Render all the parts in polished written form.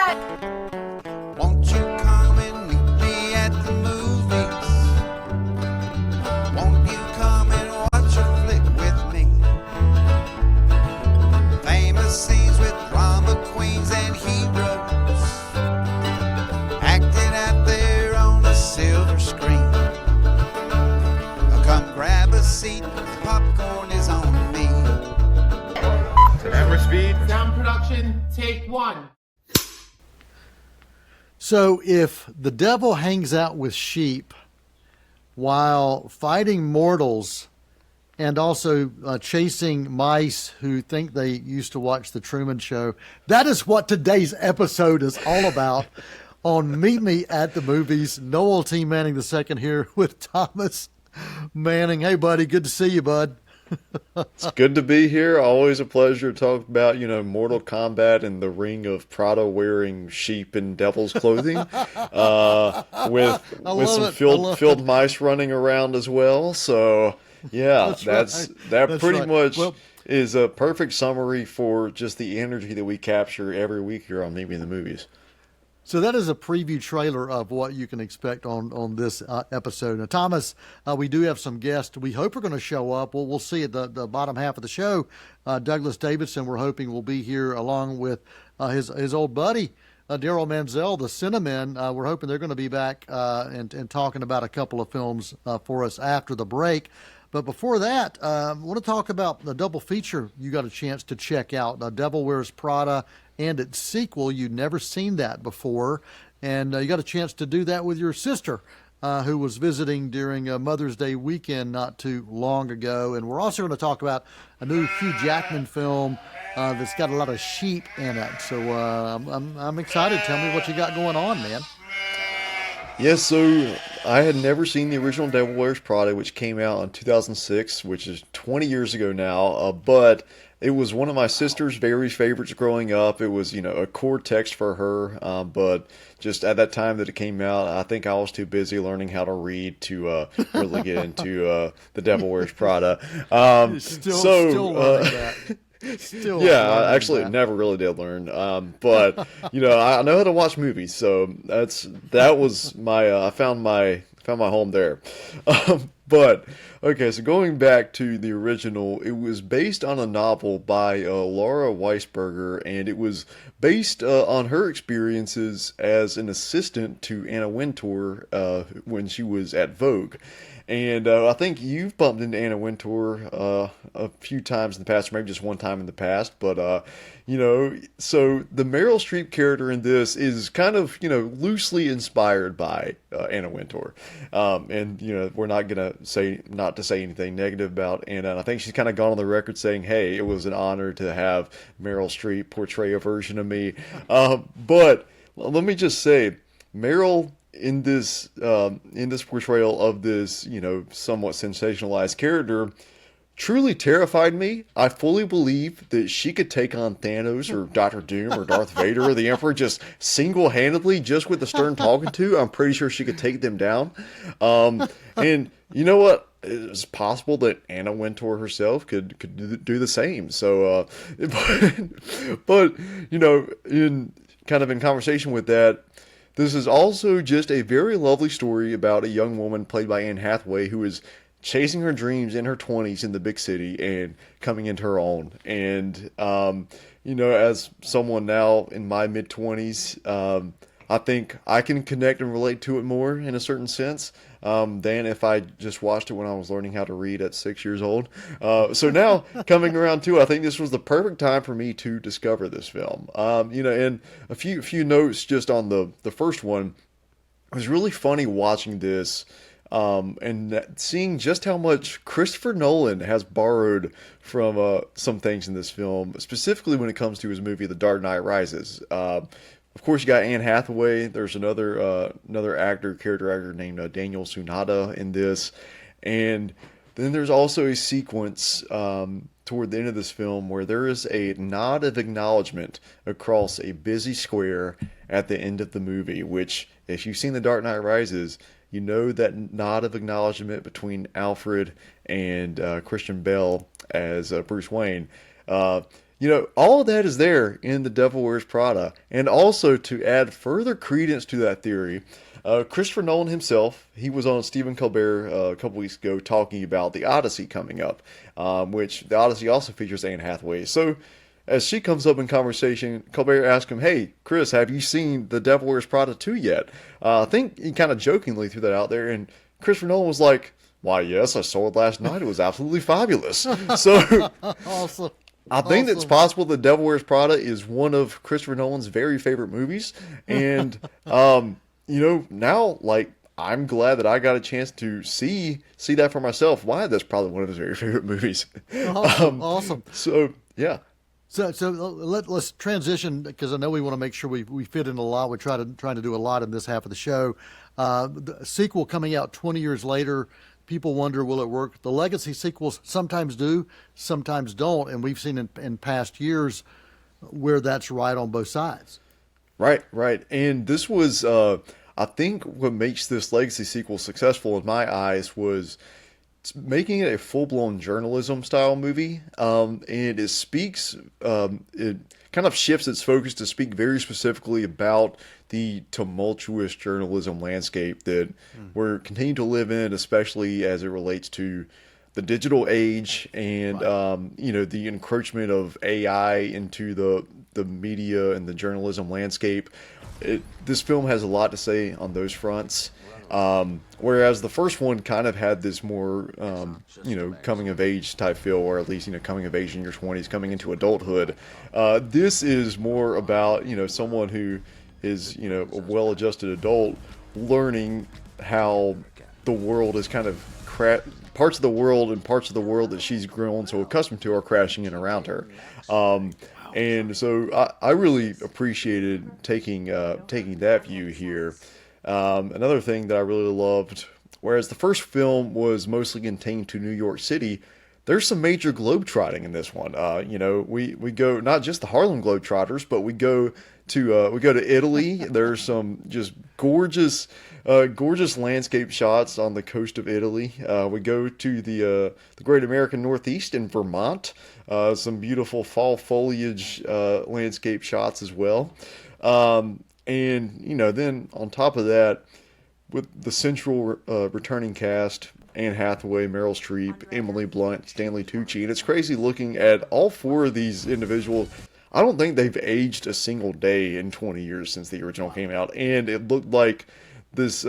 Won't you come and meet me at the movies? Won't you come and watch a flick with me? Famous scenes with drama queens and heroes acting out there on a silver screen. Come grab a seat, the popcorn is on me. Camera speed. Sound production, take one. So if the devil hangs out with sheep while fighting mortals and also chasing mice who think they used to watch the Truman Show, that is what today's episode is all about on Meet Me at the Movies. Noel T. Manning II here with Thomas Manning. Hey, buddy, good to see you, bud. It's good to be here. Always a pleasure to talk about, Mortal Kombat and the ring of Prada wearing sheep in devil's clothing, with some field mice running around as well. So yeah, that pretty much is a perfect summary for just the energy that we capture every week here on Maybe in the Movies. So that is a preview trailer of what you can expect on this episode. Now, Thomas, we do have some guests we hope are going to show up. We'll see at the bottom half of the show. Douglas Davidson, we're hoping, will be here along with his old buddy, Daryl Manziel, the Cinnamon. We're hoping they're going to be back and talking about a couple of films for us after the break. But before that, I want to talk about the double feature you got a chance to check out, Devil Wears Prada and its sequel. You'd never seen that before, and you got a chance to do that with your sister, who was visiting during Mother's Day weekend not too long ago. And we're also going to talk about a new Hugh Jackman film that's got a lot of sheep in it. So I'm excited. Tell me what you got going on, man. Yes, so I had never seen the original Devil Wears Prada, which came out in 2006, which is 20 years ago now, but it was one of my sister's very favorites growing up. It was, a core text for her, but just at that time that it came out, I think I was too busy learning how to read to really get into The Devil Wears Prada. Still learning that. I actually never really did learn, but I know how to watch movies, so that was my I found my home there. But okay, so going back to the original, it was based on a novel by Laura Weisberger, and it was based on her experiences as an assistant to Anna Wintour when she was at Vogue. And I think you've bumped into Anna Wintour a few times in the past, or maybe just one time in the past. But, so the Meryl Streep character in this is kind of, loosely inspired by Anna Wintour. And we're not going to say anything negative about Anna. And I think she's kind of gone on the record saying, hey, it was an honor to have Meryl Streep portray a version of me. But let me just say, Meryl, in this portrayal of this, somewhat sensationalized character, truly terrified me. I fully believe that she could take on Thanos or Doctor Doom or Darth Vader or the Emperor just single-handedly, just with the stern talking to. I'm pretty sure she could take them down. And you know what? It's possible that Anna Wintour herself could do the same. So, but in conversation with that, this is also just a very lovely story about a young woman played by Anne Hathaway who is chasing her dreams in her 20s in the big city and coming into her own. And, as someone now in my mid-20s, I think I can connect and relate to it more in a certain sense than if I just watched it when I was learning how to read at 6 years old. So now, coming around to, I think this was the perfect time for me to discover this film. And a few notes just on the first one. It was really funny watching this and seeing just how much Christopher Nolan has borrowed from some things in this film, specifically when it comes to his movie The Dark Knight Rises. Of course, you got Anne Hathaway. There's another character actor named Daniel Sunada in this. And then there's also a sequence toward the end of this film where there is a nod of acknowledgement across a busy square at the end of the movie, which, if you've seen The Dark Knight Rises, you know that nod of acknowledgement between Alfred and Christian Bale as Bruce Wayne. all of that is there in The Devil Wears Prada. And also, to add further credence to that theory, Christopher Nolan himself, he was on Stephen Colbert a couple weeks ago talking about The Odyssey coming up, which The Odyssey also features Anne Hathaway. So, as she comes up in conversation, Colbert asks him, "Hey, Chris, have you seen The Devil Wears Prada 2 yet?" I think he kind of jokingly threw that out there, and Christopher Nolan was like, "Why, yes, I saw it last night. It was absolutely fabulous." So, Awesome. I think it's Awesome. possible The Devil Wears Prada is one of Christopher Nolan's very favorite movies, and now like I'm glad that I got a chance to see that for myself. Why that's probably one of his very favorite movies. Awesome. Awesome. So yeah. So let's transition, because I know we want to make sure we fit in a lot. We're trying to do a lot in this half of the show. The sequel coming out 20 years later. People wonder, will it work? The legacy sequels sometimes do, sometimes don't, and we've seen in past years where that's right on both sides. Right. And this was, I think, what makes this legacy sequel successful in my eyes was making it a full-blown journalism style movie, and it speaks, it kind of shifts its focus to speak very specifically about the tumultuous journalism landscape that we're continuing to live in, especially as it relates to the digital age and the encroachment of AI into the media and the journalism landscape. This film has a lot to say on those fronts. Whereas the first one kind of had this more, coming of age type feel, or at least, coming of age in your 20s, coming into adulthood. This is more about, someone who is, a well-adjusted adult learning how the world is kind of parts of the world that she's grown so accustomed to are crashing in around her. And so I really appreciated taking that view here. Another thing that I really loved, whereas the first film was mostly contained to New York City, there's some major globetrotting in this one. We go not just the Harlem Globetrotters, but we go to Italy. There's some just gorgeous landscape shots on the coast of Italy. We go to the Great American Northeast in Vermont. Some beautiful fall foliage landscape shots as well. And then on top of that, with the central returning cast, Anne Hathaway, Meryl Streep, Emily Blunt, Stanley Tucci, and it's crazy looking at all four of these individuals. I don't think they've aged a single day in 20 years since the original came out, and it looked like this,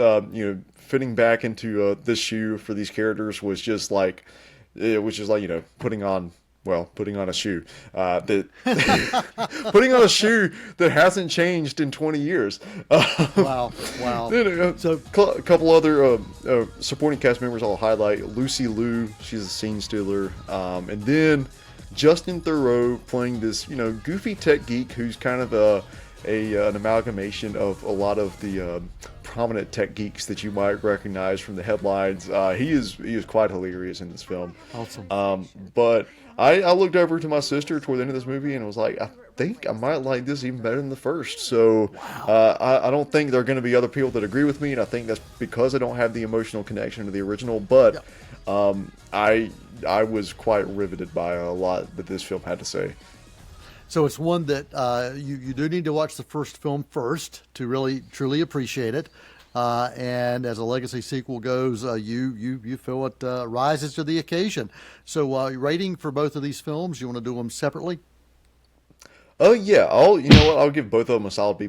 fitting back into this shoe for these characters was just like, putting on a shoe putting on a shoe that hasn't changed in 20 years. Wow. Then, So a couple other supporting cast members I'll highlight. Lucy Liu, she's a scene stealer, and then Justin Theroux playing this goofy tech geek who's kind of an amalgamation of a lot of the prominent tech geeks that you might recognize from the headlines. He is quite hilarious in this film. Awesome. But I looked over to my sister toward the end of this movie and was like, I think I might like this even better than the first. So I don't think there are going to be other people that agree with me, and I think that's because I don't have the emotional connection to the original. But I was quite riveted by a lot that this film had to say. So it's one that you do need to watch the first film first to really truly appreciate it. And as a legacy sequel goes, you feel it rises to the occasion. So rating for both of these films, you want to do them separately? Oh yeah, I'll give both of them a solid B+.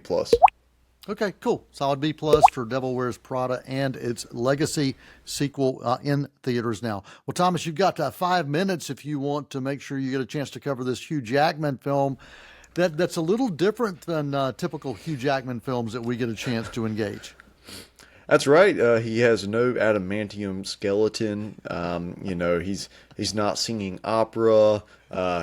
Okay, cool. Solid B+ for Devil Wears Prada and its legacy sequel in theaters now. Well, Thomas, you've got 5 minutes if you want to make sure you get a chance to cover this Hugh Jackman film. That's a little different than typical Hugh Jackman films that we get a chance to engage. That's right. He has no adamantium skeleton. He's not singing opera.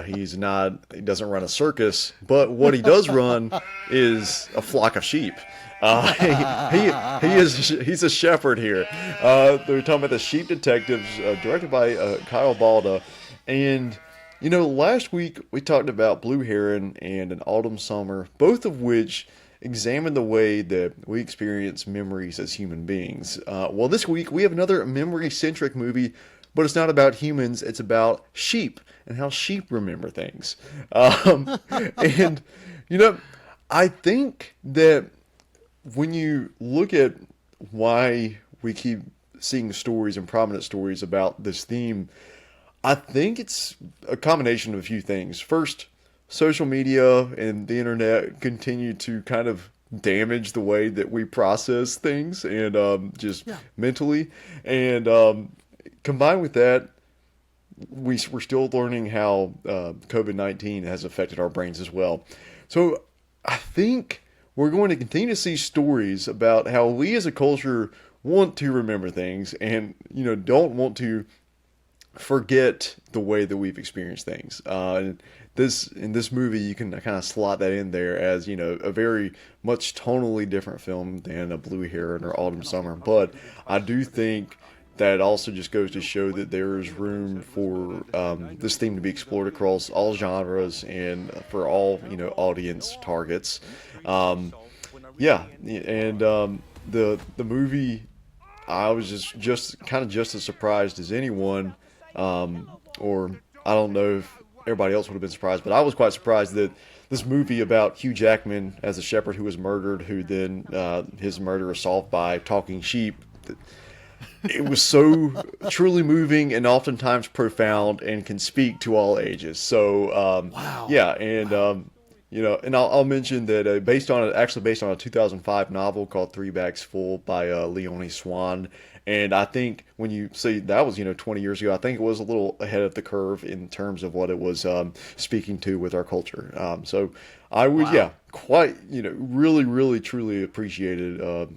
He doesn't run a circus. But what he does run is a flock of sheep. He's a shepherd here. They're talking about the Sheep Detectives, directed by Kyle Balda. And last week we talked about Blue Heron and An Autumn Summer, both of which examine the way that we experience memories as human beings. Well, this week we have another memory-centric movie, but it's not about humans. It's about sheep and how sheep remember things. And, I think that when you look at why we keep seeing stories and prominent stories about this theme, I think it's a combination of a few things. First, social media and the internet continue to kind of damage the way that we process things and mentally. And combined with that, we're still learning how COVID-19 has affected our brains as well. So I think we're going to continue to see stories about how we as a culture want to remember things and, don't want to forget the way that we've experienced things. And in this movie, you can kind of slot that in there as, a very much tonally different film than a Blue Heron or Autumn Summer. But I do think that also just goes to show that there is room for this theme to be explored across all genres and for all, audience targets. The movie, I was just kind of just as surprised as anyone, or I don't know if everybody else would have been surprised, but I was quite surprised that this movie about Hugh Jackman as a shepherd who was murdered, who then his murder is solved by talking sheep. It was so truly moving and oftentimes profound and can speak to all ages. So, Wow. Yeah, and and I'll mention that based on a 2005 novel called Three Bags Full by Leonie Swan. And I think when you see that was 20 years ago, I think it was a little ahead of the curve in terms of what it was speaking to with our culture. So I would quite really really truly appreciated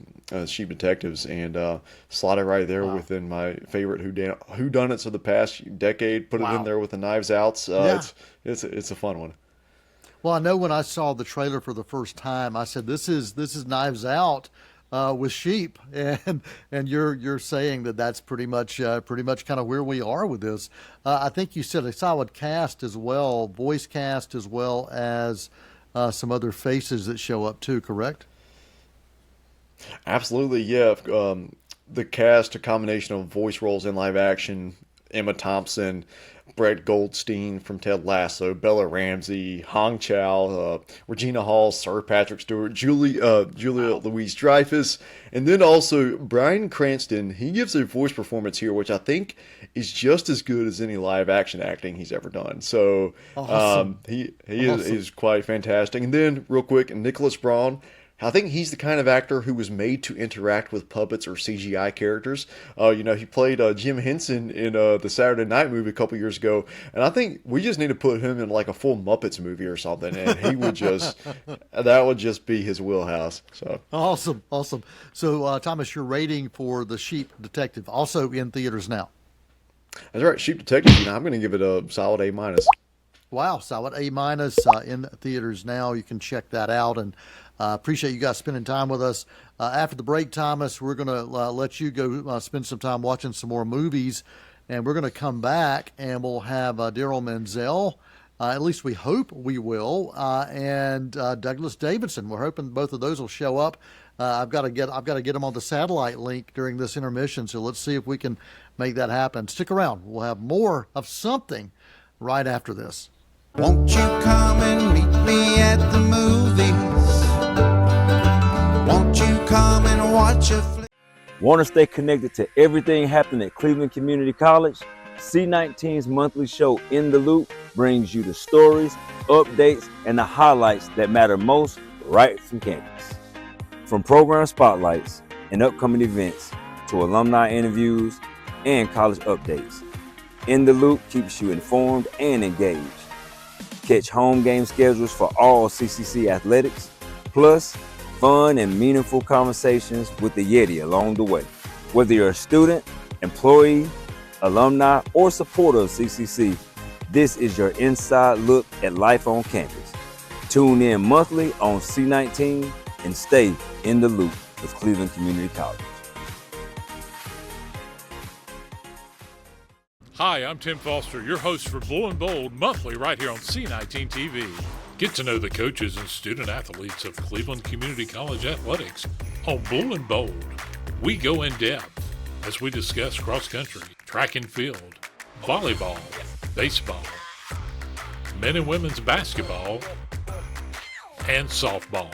Sheep Detectives and slot it right there within my favorite whodunits of the past decade. Put it in there with the Knives Outs. It's a fun one. Well, I know when I saw the trailer for the first time, I said, "This is Knives Out with sheep," and you're saying that that's pretty much kind of where we are with this. I think you said a solid cast as well, voice cast as well as some other faces that show up too. Correct? Absolutely, yeah. The cast, a combination of voice roles in live action: Emma Thompson, Brett Goldstein from Ted Lasso, Bella Ramsey, Hong Chow, Regina Hall, Sir Patrick Stewart, Julia Louis-Dreyfus, and then also Bryan Cranston. He gives a voice performance here, which I think is just as good as any live action acting he's ever done. So awesome. He is quite fantastic. And then real quick, Nicholas Braun. I think he's the kind of actor who was made to interact with puppets or CGI characters. He played Jim Henson in the Saturday Night movie a couple years ago, and I think we just need to put him in like a full Muppets movie or something, and he would that would just be his wheelhouse. So awesome. So Thomas, your rating for The Sheep Detective, also in theaters now. That's right, Sheep Detective. I'm going to give it a solid A-. Wow, solid A- in theaters now. You can check that out, and appreciate you guys spending time with us. After the break, Thomas, we're going to let you go spend some time watching some more movies, and we're going to come back and we'll have Daryl Menzel. At least we hope we will, and Douglas Davidson. We're hoping both of those will show up. I've got to get them on the satellite link during this intermission, so let's see if we can make that happen. Stick around. We'll have more of something right after this. Won't you come and meet me at the movies? Won't you come and watch a flick? Want to stay connected to everything happening at Cleveland Community College? C19's monthly show In the Loop brings you the stories, updates, and the highlights that matter most right from campus. From program spotlights and upcoming events to alumni interviews and college updates, In the Loop keeps you informed and engaged. Catch home game schedules for all CCC athletics, plus fun and meaningful conversations with the Yeti along the way. Whether you're a student, employee, alumni, or supporter of CCC, this is your inside look at life on campus. Tune in monthly on C19 and stay in the loop with Cleveland Community College. Hi, I'm Tim Foster, your host for Blue and Bold Monthly right here on C19 TV. Get to know the coaches and student athletes of Cleveland Community College Athletics on Blue and Bold. We go in depth as we discuss cross country, track and field, volleyball, baseball, men and women's basketball, and softball.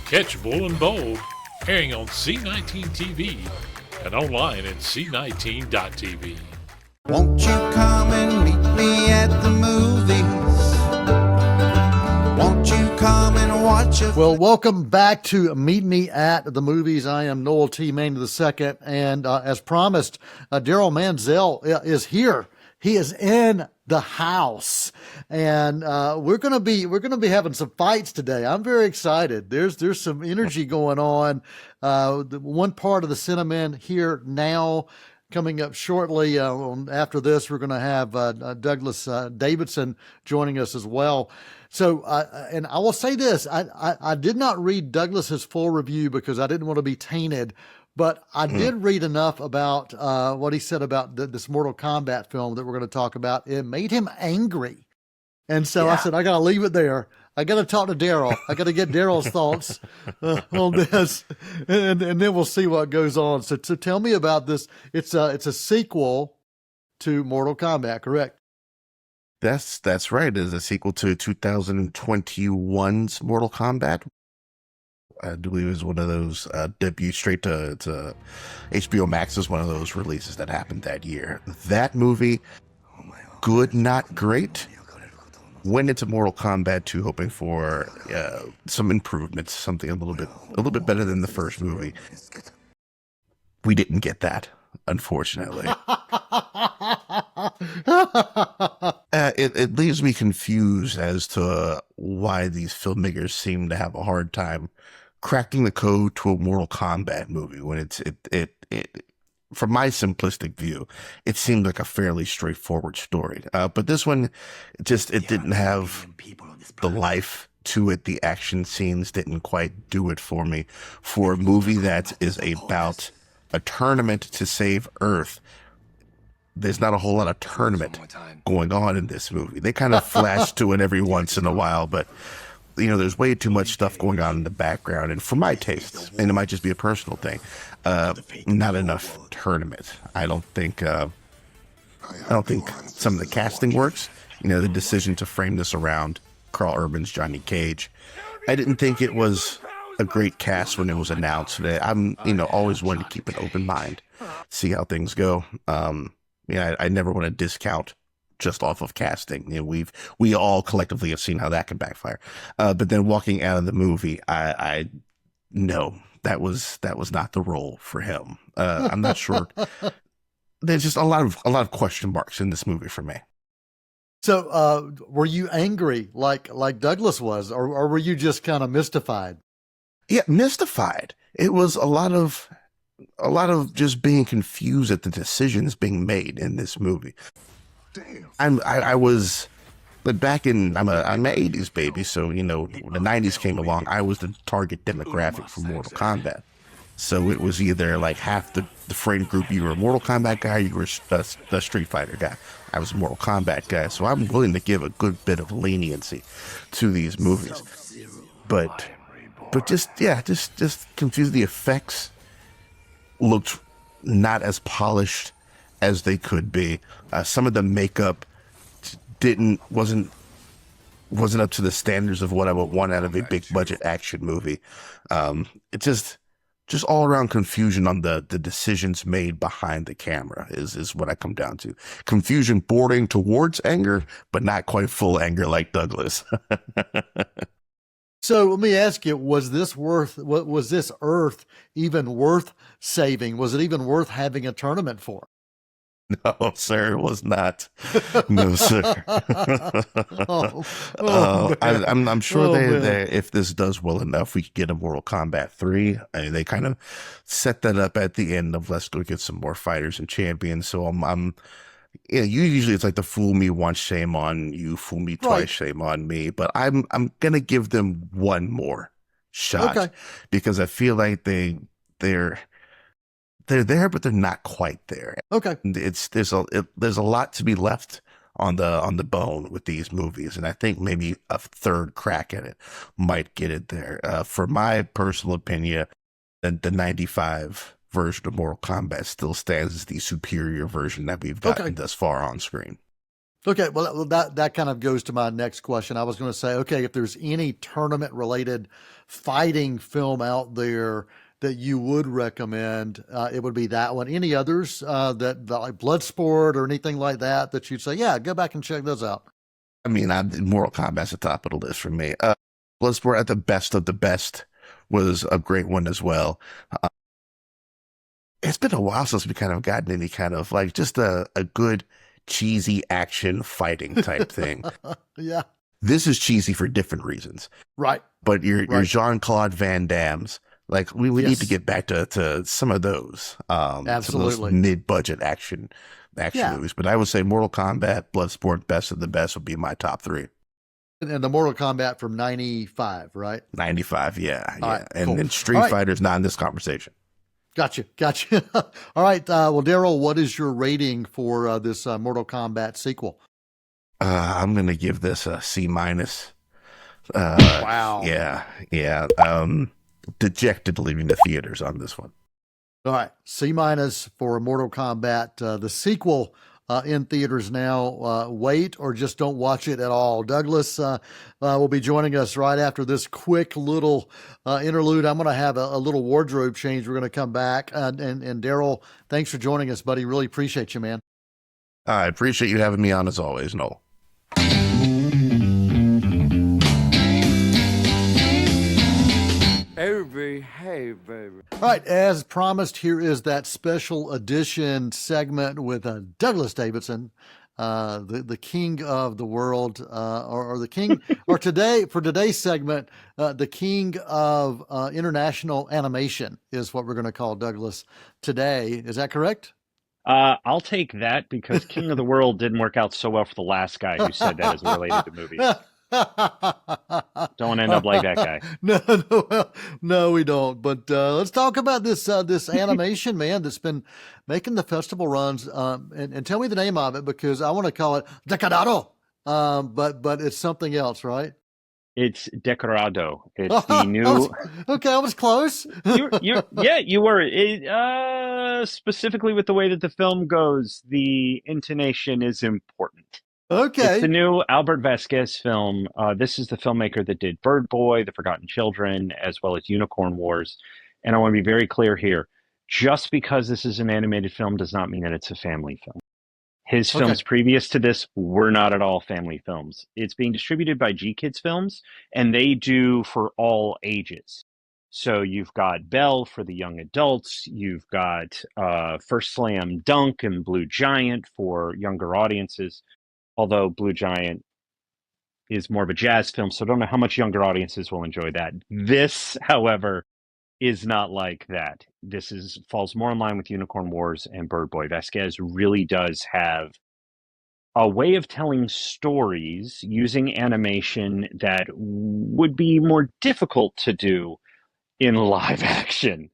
Catch Bull and Bold airing on C19 TV and online at c19.tv. Won't you come and meet me at the movies? Won't you come and watch a Well, welcome back to Meet Me at the Movies. I am Noel T. Manning II, and as promised, Daryl Manziel is here. He is in the house, and we're gonna be having some fights today. I'm very excited. There's some energy going on. The one part of the Cinnamon here now. Coming up shortly after this, we're going to have Douglas Davidson joining us as well. So, and I will say this, I did not read Douglas's full review because I didn't want to be tainted, but I did read enough about what he said about this Mortal Kombat film that we're going to talk about. It made him angry. And so I said, I got to leave it there. I got to talk to Daryl. I got to get Daryl's thoughts on this, and then we'll see what goes on. So tell me about this. It's a sequel to Mortal Kombat, correct? That's right. It is a sequel to 2021's Mortal Kombat. I believe it was one of those debut straight to HBO Max is one of those releases that happened that year. That movie, good, not great. Went into Mortal Kombat 2 hoping for some improvements, something a little bit better than the first movie. We didn't get that, unfortunately. It leaves me confused as to why these filmmakers seem to have a hard time cracking the code to a Mortal Kombat movie when it from my simplistic view, it seemed like a fairly straightforward story. But this one, it didn't have the life to it. The action scenes didn't quite do it for me. For a movie that is about a tournament to save Earth, there's not a whole lot of tournament going on in this movie. They kind of flash to it every once in a while, but there's way too much stuff going on in the background. And for my tastes, and it might just be a personal thing, not enough tournament. I don't think some of the casting works. The decision to frame this around Carl Urban's Johnny Cage, I didn't think it was a great cast when it was announced. I'm always one to keep an open mind, see how things go. I never want to discount just off of casting. We all collectively have seen how that can backfire. But then walking out of the movie, I know that was not the role for him. I'm not sure. There's just a lot of question marks in this movie for me. So, were you angry like Douglas was, or were you just kind of mystified? Yeah, mystified. It was a lot of just being confused at the decisions being made in this movie. Damn. I was, but back in, I'm an 80s baby, so when the 90s came along, I was the target demographic for Mortal Kombat. So it was either like half the friend group, you were a Mortal Kombat guy, you were the Street Fighter guy. I was a Mortal Kombat guy, so I'm willing to give a good bit of leniency to these movies. But just confused. The effects looked not as polished as they could be. Some of the makeup wasn't up to the standards of what I would want out of a big budget action movie. It just all around confusion on the decisions made behind the camera is what I come down to. Confusion bordering towards anger, but not quite full anger like Douglas. So let me ask you, was this Earth even worth saving? Was it even worth having a tournament for? No, sir, it was not. No, sir. I'm sure they if this does well enough, we could get a Mortal Kombat 3. They kind of set that up at the end of let's go get some more fighters and champions. So usually it's like the fool me once, shame on you, fool me twice, right. Shame on me. But I'm gonna give them one more shot because I feel like they're there, but they're not quite there. Okay, there's a lot to be left on the bone with these movies, and I think maybe a third crack at it might get it there. For my personal opinion, the 95 version of Mortal Kombat still stands as the superior version that we've gotten thus far on screen. Okay, well, that kind of goes to my next question. I was going to say, okay, if there's any tournament-related fighting film out there that you would recommend, it would be that one. Any others that like Bloodsport or anything like that you'd say, yeah, go back and check those out? I mean, Mortal Kombat's the top of the list for me. Bloodsport at the best of the best was a great one as well. It's been a while since we kind of gotten any kind of like just a good cheesy action fighting type thing. Yeah. This is cheesy for different reasons. Right. But your Jean-Claude Van Damme's, like we need to get back to some of those. Absolutely. Some of those mid-budget action movies. But I would say Mortal Kombat, Bloodsport, best of the best would be my top three. And the Mortal Kombat from 95, right? 95, yeah. Right, and cool. then Street Fighter's not in this conversation. Gotcha. All right. Well, Daryl, what is your rating for this Mortal Kombat sequel? I'm going to give this a C-. Wow. Yeah. Dejected leaving the theaters on this one. All right. C- for Mortal Kombat. The sequel in theaters now. Wait or just don't watch it at all. Douglas will be joining us right after this quick little interlude. I'm going to have a little wardrobe change. We're going to come back. And Daryl, thanks for joining us, buddy. Really appreciate you, man. I appreciate you having me on as always, Noel. Hey, baby. All right, as promised, here is that special edition segment with Douglas Davidson, the king of the world, or the king, or for today's segment, the king of international animation is what we're going to call Douglas today. Is that correct? I'll take that because King of the World didn't work out so well for the last guy who said that as related to movies. Don't end up like that guy. No, we don't. But let's talk about this animation, man, that's been making the festival runs. And tell me the name of it because I want to call it Decorado. But it's something else, right? It's Decorado. It's the new. I was close. You were. Specifically with the way that the film goes, the intonation is important. Okay. It's the new Albert Vasquez film. This is the filmmaker that did Bird Boy, The Forgotten Children, as well as Unicorn Wars. And I want to be very clear here. Just because this is an animated film does not mean that it's a family film. His films previous to this were not at all family films. It's being distributed by G-Kids Films, and they do for all ages. So you've got Belle for the young adults. You've got First Slam Dunk and Blue Giant for younger audiences. Although Blue Giant is more of a jazz film, so I don't know how much younger audiences will enjoy that. This, however, is not like that. This falls more in line with Unicorn Wars and Bird Boy. Vasquez really does have a way of telling stories using animation that would be more difficult to do in live action.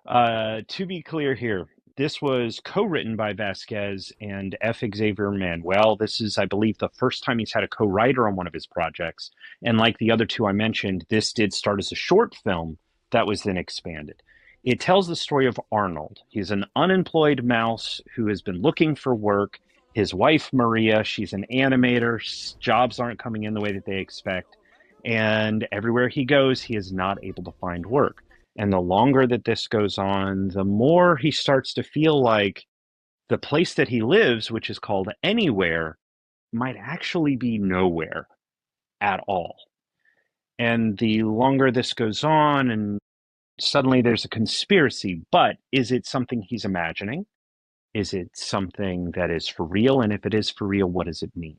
To be clear here, this was co-written by Vasquez and F. Xavier Manuel. This is, I believe, the first time he's had a co-writer on one of his projects. And like the other two I mentioned, this did start as a short film that was then expanded. It tells the story of Arnold. He's an unemployed mouse who has been looking for work. His wife, Maria, she's an animator. Jobs aren't coming in the way that they expect. And everywhere he goes, he is not able to find work. And the longer that this goes on, the more he starts to feel like the place that he lives, which is called Anywhere, might actually be nowhere at all. And the longer this goes on, and suddenly there's a conspiracy, but is it something he's imagining? Is it something that is for real? And if it is for real, what does it mean?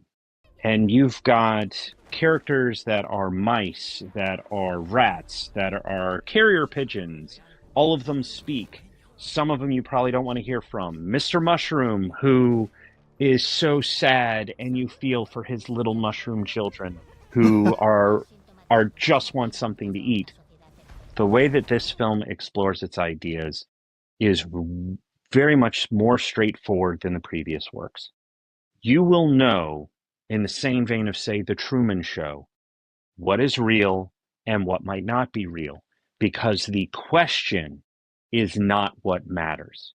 And you've got characters that are mice, that are rats, that are carrier pigeons. All of them speak. Some of them you probably don't want to hear from. Mr. Mushroom, who is so sad, and you feel for his little mushroom children who are just want something to eat. The way that this film explores its ideas is very much more straightforward than the previous works. You will know, in the same vein of, say, The Truman Show, what is real and what might not be real, because the question is not what matters.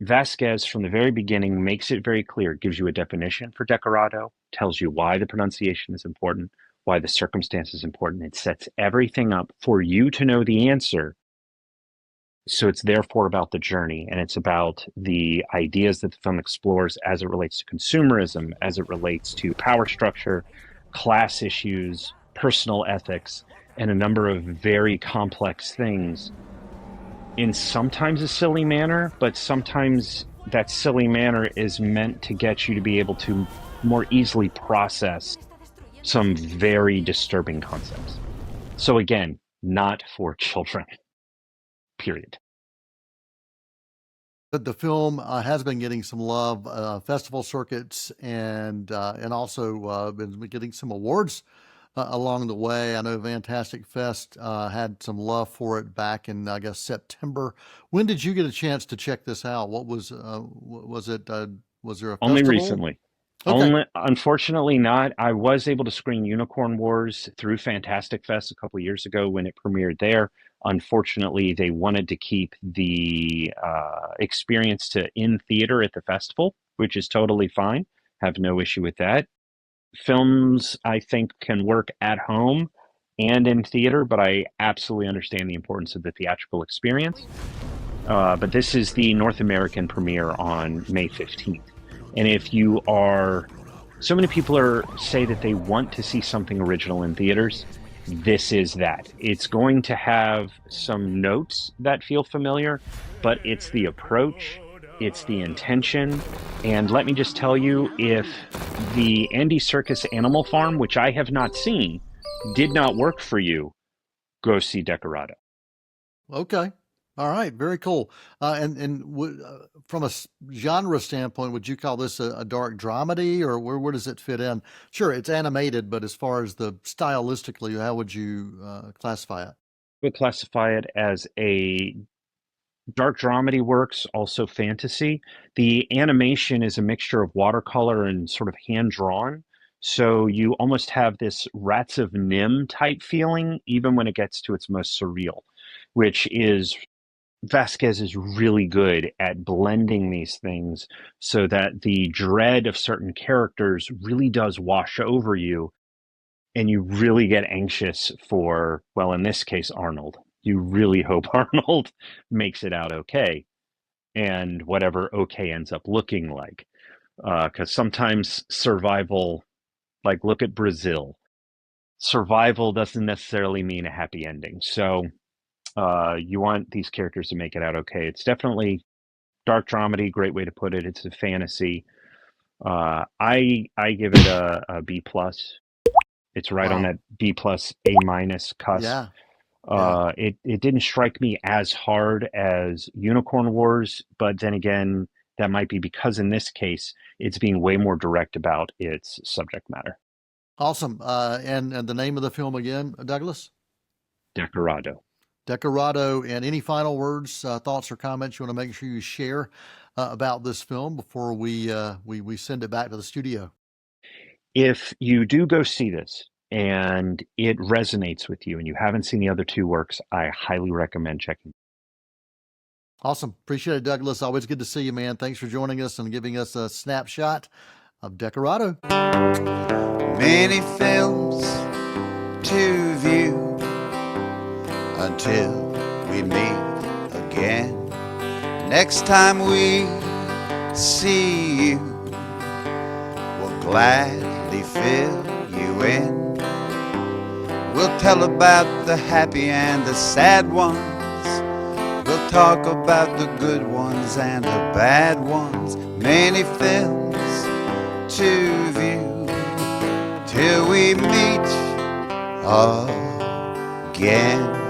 Vasquez, from the very beginning, makes it very clear, gives you a definition for decorado, tells you why the pronunciation is important, why the circumstance is important. It sets everything up for you to know the answer. So it's therefore about the journey, and it's about the ideas that the film explores as it relates to consumerism, as it relates to power structure, class issues, personal ethics, and a number of very complex things in sometimes a silly manner, but sometimes that silly manner is meant to get you to be able to more easily process some very disturbing concepts. So again, not for children, period. But the film has been getting some love, festival circuits, and also been getting some awards along the way. I know Fantastic Fest had some love for it back in, I guess, September. When did you get a chance to check this out? What was it? Was there a Only festival? recently. Okay. Unfortunately not. I was able to screen Unicorn Wars through Fantastic Fest a couple years ago when it premiered there. Unfortunately, they wanted to keep the experience to in theater at the festival, which is totally fine. Have no issue with that. Films, I think, can work at home and in theater, but I absolutely understand the importance of the theatrical experience. But this is the North American premiere on May 15th. And if you are, so many people say that they want to see something original in theaters. This is that. It's going to have some notes that feel familiar, but it's the approach, it's the intention. And let me just tell you, if the Andy Serkis Animal Farm, which I have not seen, did not work for you, go see Decorado. Okay. All right. Very cool. From a genre standpoint, would you call this a dark dramedy, or where does it fit in? Sure, it's animated, but as far as the stylistically, how would you classify it? I would classify it as a dark dramedy works, also fantasy. The animation is a mixture of watercolor and sort of hand-drawn. So you almost have this Rats of Nim type feeling, even when it gets to its most surreal, which is Vasquez is really good at blending these things so that the dread of certain characters really does wash over you, and you really get anxious for, well, in this case, Arnold. You really hope Arnold makes it out okay, and whatever okay ends up looking like. Because sometimes survival, like look at Brazil, survival doesn't necessarily mean a happy ending. So you want these characters to make it out okay. It's definitely dark dramedy, great way to put it. It's a fantasy. I give it a B plus. It's right on that B plus A minus cusp. Yeah. It didn't strike me as hard as Unicorn Wars, but then again, that might be because in this case, it's being way more direct about its subject matter. Awesome. And the name of the film again, Douglas? Decorado. Decorado. And any final words, thoughts, or comments you want to make sure you share about this film before we send it back to the studio? If you do go see this and it resonates with you and you haven't seen the other two works, I highly recommend checking. Awesome. Appreciate it, Douglas. Always good to see you, man. Thanks for joining us and giving us a snapshot of Decorado. Many films to view until we meet again. Next time we see you, we'll gladly fill you in. We'll tell about the happy and the sad ones. We'll talk about the good ones and the bad ones. Many films to view till we meet again.